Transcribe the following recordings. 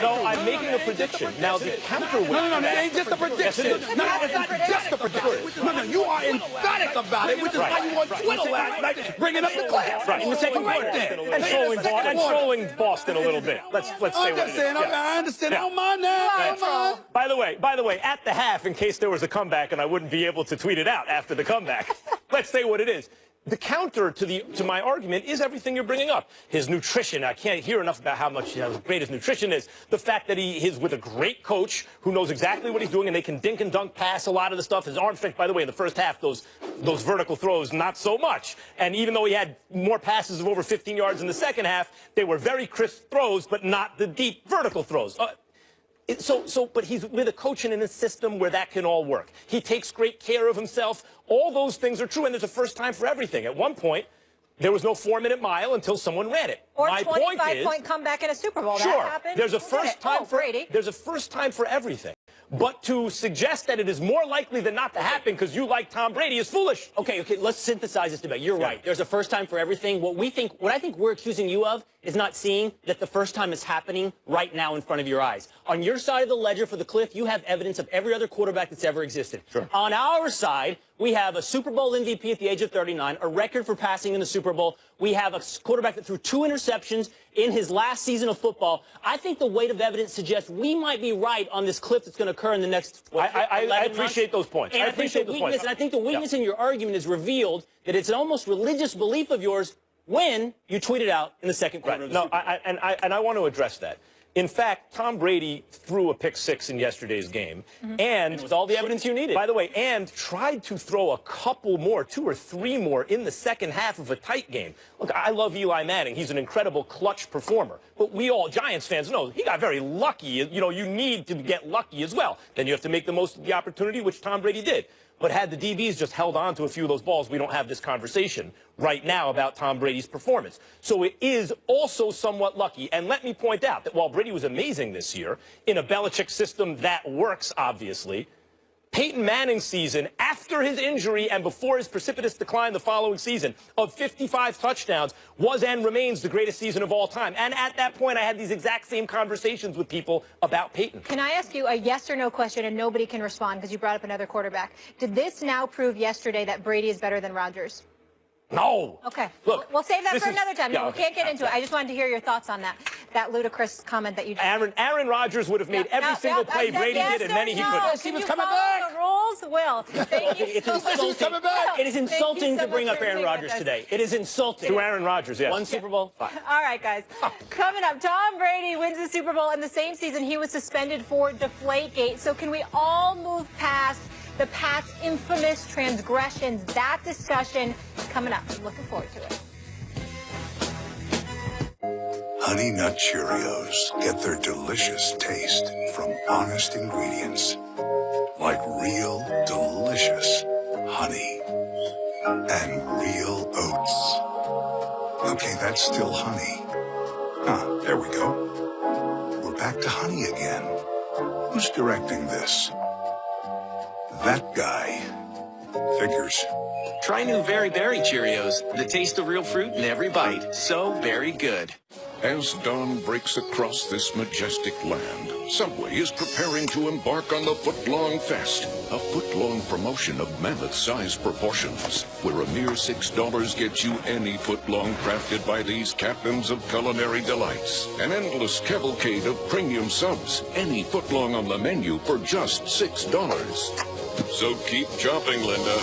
No, I'm making a prediction. Now, the counterweight. No, it ain't just a prediction. No, it's not just a prediction. No, you are emphatic about it, which is why you on Twitter last night bringing up the class. Right. In the second quarter. And trolling Boston a little bit. Let's say what it is. I understand. I don't mind that. I don't mind. By the way, at the half, in case there was a comeback and I wouldn't be able to tweet it out after the comeback, let's say what it is. The counter to my argument is everything you're bringing up. His nutrition. I can't hear enough about how great his nutrition is. The fact that he is with a great coach who knows exactly what he's doing and they can dink and dunk pass a lot of the stuff. His arm strength, by the way, in the first half, those vertical throws, not so much. And even though he had more passes of over 15 yards in the second half, they were very crisp throws, but not the deep vertical throws. But he's with a coach and in a system where that can all work. He takes great care of himself. All those things are true, and there's a first time for everything. At one point, there was no 4-minute mile until someone ran it. Or 25-point comeback in a Super Bowl. Sure, that happened. there's a first time for everything. But to suggest that it is more likely than not to happen because you like Tom Brady is foolish. Okay, let's synthesize this debate. You're right. There's a first time for everything. What I think we're accusing you of is not seeing that the first time is happening right now in front of your eyes. On your side of the ledger for the cliff, you have evidence of every other quarterback that's ever existed. Sure. On our side, we have a Super Bowl MVP at the age of 39, a record for passing in the Super Bowl. We have a quarterback that threw 2 interceptions in his last season of football. I think the weight of evidence suggests we might be right on this cliff that's going to occur in the next, I appreciate those points. And I think the weakness in your argument is revealed that it's an almost religious belief of yours when you tweet it out in the second quarter. Right. No, I want to address that. In fact, Tom Brady threw a pick 6 in yesterday's game, and it was all the evidence you needed. By the way, and tried to throw a couple more, 2 or 3 more in the second half of a tight game. Look, I love Eli Manning. He's an incredible clutch performer. But we all Giants fans know he got very lucky. You know, you need to get lucky as well. Then you have to make the most of the opportunity, which Tom Brady did. But had the DBs just held on to a few of those balls, we don't have this conversation right now about Tom Brady's performance. So it is also somewhat lucky. And let me point out that while Brady was amazing this year, in a Belichick system that works, obviously, Peyton Manning's season, after his injury and before his precipitous decline the following season of 55 touchdowns, was and remains the greatest season of all time. And at that point, I had these exact same conversations with people about Peyton. Can I ask you a yes or no question, and nobody can respond because you brought up another quarterback? Did this now prove yesterday that Brady is better than Rodgers? No. Okay. Look, we'll save that for another time. Yeah, we can't get into it. I just wanted to hear your thoughts on that ludicrous comment that you just made. Aaron Rodgers would have made every single play Brady did, and many he couldn't. He was coming back. The rules, Will. Thank you. It's insulting. It is insulting to bring up Aaron Rodgers today. It is insulting. To Aaron Rodgers, yes. 1 Super Bowl, 5. All right, guys. Coming up, Tom Brady wins the Super Bowl. In the same season, he was suspended for Deflategate. So can we all move past the Pats' infamous transgressions? That discussion coming up. I'm looking forward to it. Honey Nut Cheerios get their delicious taste from honest ingredients, like real delicious honey and real oats. Okay, that's still honey. There we go. We're back to honey again. Who's directing this? That guy. Figures. Try new Very Berry Cheerios. The taste of real fruit in every bite. So very good. As dawn breaks across this majestic land, Subway is preparing to embark on the Footlong Fest, a foot-long promotion of mammoth-sized proportions, where a mere $6 gets you any footlong crafted by these captains of culinary delights. An endless cavalcade of premium subs, any footlong on the menu for just $6. So keep chopping, Linda.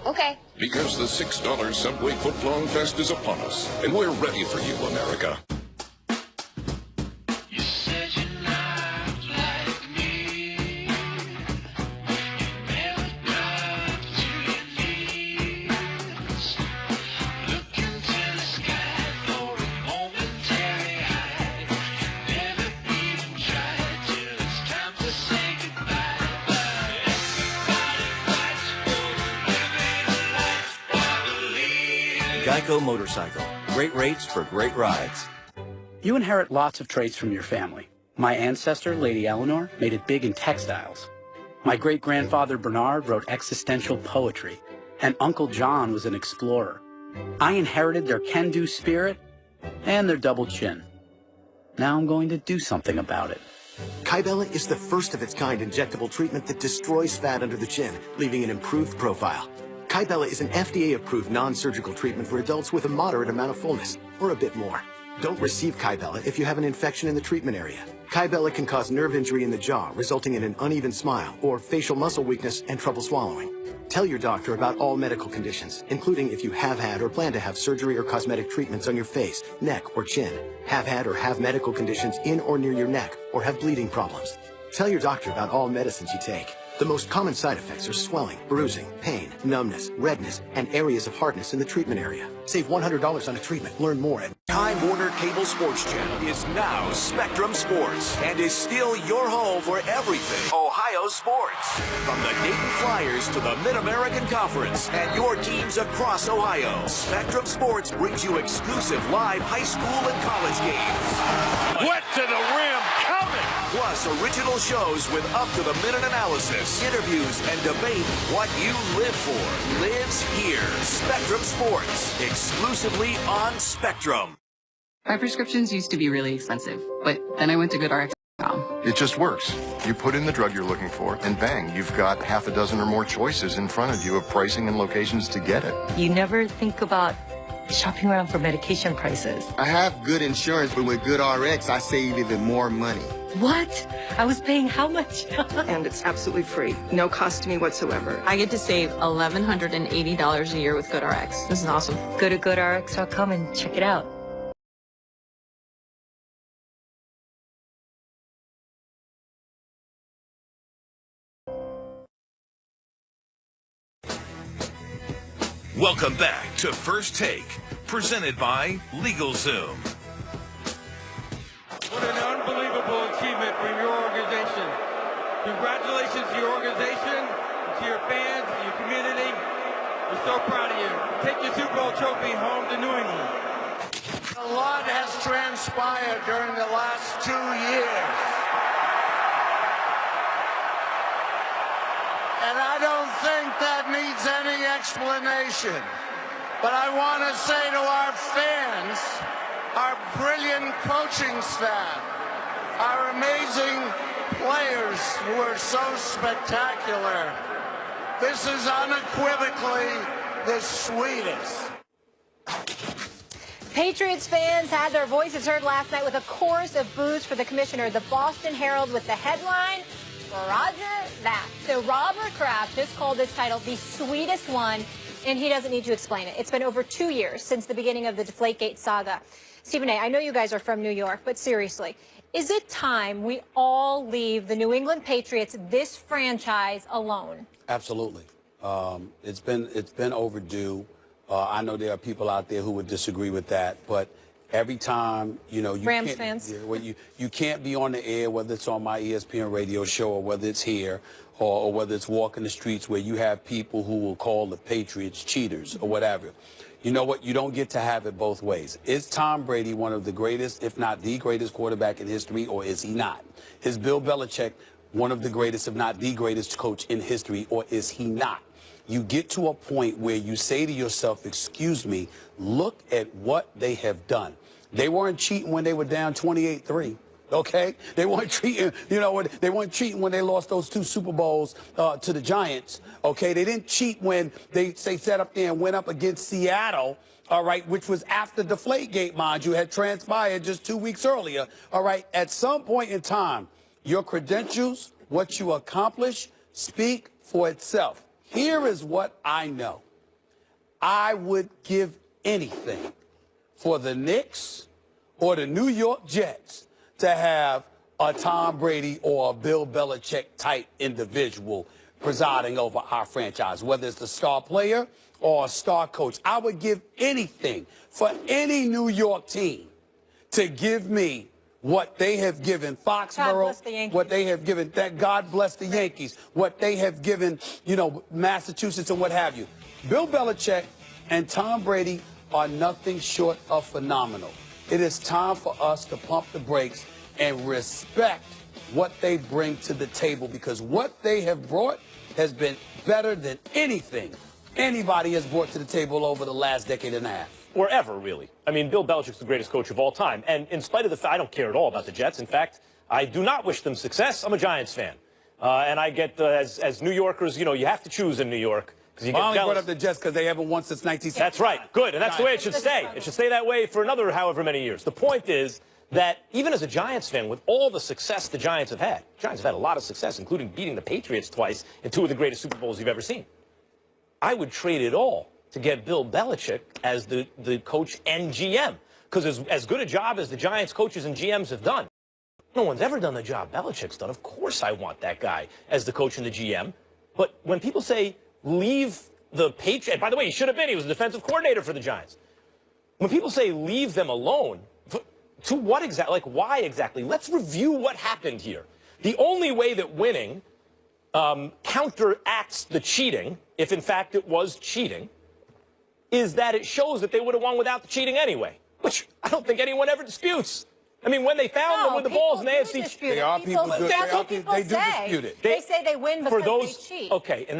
Okay. Because the $6 Subway Footlong Fest is upon us, and we're ready for you, America. Geico Motorcycle. Great rates for great rides. You inherit lots of traits from your family. My ancestor, Lady Eleanor, made it big in textiles. My great-grandfather, Bernard, wrote existential poetry. And Uncle John was an explorer. I inherited their can-do spirit and their double chin. Now I'm going to do something about it. Kybella is the first of its kind injectable treatment that destroys fat under the chin, leaving an improved profile. Kybella is an FDA-approved non-surgical treatment for adults with a moderate amount of fullness, or a bit more. Don't receive Kybella if you have an infection in the treatment area. Kybella can cause nerve injury in the jaw, resulting in an uneven smile, or facial muscle weakness and trouble swallowing. Tell your doctor about all medical conditions, including if you have had or plan to have surgery or cosmetic treatments on your face, neck, or chin, have had or have medical conditions in or near your neck, or have bleeding problems. Tell your doctor about all medicines you take. The most common side effects are swelling, bruising, pain, numbness, redness, and areas of hardness in the treatment area. Save $100 on a treatment. Learn more at Time Warner Cable Sports Channel is now Spectrum Sports and is still your home for everything Ohio sports. From the Dayton Flyers to the Mid-American Conference and your teams across Ohio, Spectrum Sports brings you exclusive live high school and college games. Wet to the rim, count it! Plus original shows with up-to-the-minute analysis, interviews, and debate. What you live for lives here. Spectrum Sports, exclusively on Spectrum. My prescriptions used to be really expensive, but then I went to GoodRx.com. It just works. You put in the drug you're looking for, and bang, you've got half a dozen or more choices in front of you of pricing and locations to get it. You never think about shopping around for medication prices. I have good insurance, but with GoodRx, I save even more money. What? I was paying how much? And it's absolutely free. No cost to me whatsoever. I get to save $1,180 a year with GoodRx. This is awesome. Go to GoodRx.com and check it out. Welcome back to First Take, presented by LegalZoom. What an unbelievable achievement from your organization. Congratulations to your organization, to your fans, to your community. We're so proud of you. Take your Super Bowl trophy home to New England. A lot has transpired during the last 2 years. And I don't think that needs any explanation. But I want to say to our fans, our brilliant coaching staff, our amazing players who are so spectacular, this is unequivocally the sweetest. Patriots fans had their voices heard last night with a chorus of boos for the commissioner. The Boston Herald with the headline, Roger that. So Robert Kraft just called this title the sweetest one, and he doesn't need to explain it. It's been over 2 years since the beginning of the Deflategate saga. Stephen A., I know you guys are from New York, but seriously, is it time we all leave the New England Patriots, this franchise, alone? Absolutely. It's been overdue. I know there are people out there who would disagree with that, but every time, you know, you Rams can't, fans. well, you can't be on the air, whether it's on my ESPN radio show or whether it's here or whether it's walking the streets where you have people who will call the Patriots cheaters or whatever. You know what? You don't get to have it both ways. Is Tom Brady one of the greatest, if not the greatest quarterback in history, or is he not? Is Bill Belichick one of the greatest, if not the greatest coach in history, or is he not? You get to a point where you say to yourself, excuse me, look at what they have done. They weren't cheating when they were down 28-3. Okay? They weren't cheating, you know, they weren't cheating when they lost those 2 Super Bowls to the Giants. Okay? They didn't cheat when they sat up there and went up against Seattle, all right, which was after Deflategate, mind you, had transpired just 2 weeks earlier. All right? At some point in time, your credentials, what you accomplish, speak for itself. Here is what I know. I would give anything for the Knicks or the New York Jets to have a Tom Brady or a Bill Belichick type individual presiding over our franchise, whether it's the star player or a star coach. I would give anything for any New York team to give me what they have given Foxborough, what they have given, God bless the Yankees, what they have given, you know, Massachusetts and what have you. Bill Belichick and Tom Brady are nothing short of phenomenal. It is time for us to pump the brakes and respect what they bring to the table, because what they have brought has been better than anything anybody has brought to the table over the last decade and a half. or ever, really. I mean, Bill Belichick's the greatest coach of all time. And in spite of the fact, I don't care at all about the Jets. In fact, I do not wish them success. I'm a Giants fan. And I get, as New Yorkers, you have to choose in New York. Because you get only jealous. brought up the Jets because they haven't won since 1960. That's right. Good. And that's the way it should stay. It should stay that way for another however many years. The point is that even as a Giants fan, with all the success the Giants have had a lot of success, including beating the Patriots twice in 2 of the greatest Super Bowls you've ever seen. I would trade it all to get Bill Belichick as the coach and GM. Because as good a job as the Giants coaches and GMs have done, no one's ever done the job Belichick's done. Of course I want that guy as the coach and the GM. But when people say leave the Patriots, by the way, he should have been. He was the defensive coordinator for the Giants. When people say leave them alone, to what exactly? Like, why exactly? Let's review what happened here. The only way that winning counteracts the cheating, if in fact it was cheating, is that it shows that they would have won without the cheating anyway, which I don't think anyone ever disputes. I mean, when they found them with the balls in the AFC, They do dispute it. They say they win, but they cheat. Okay. And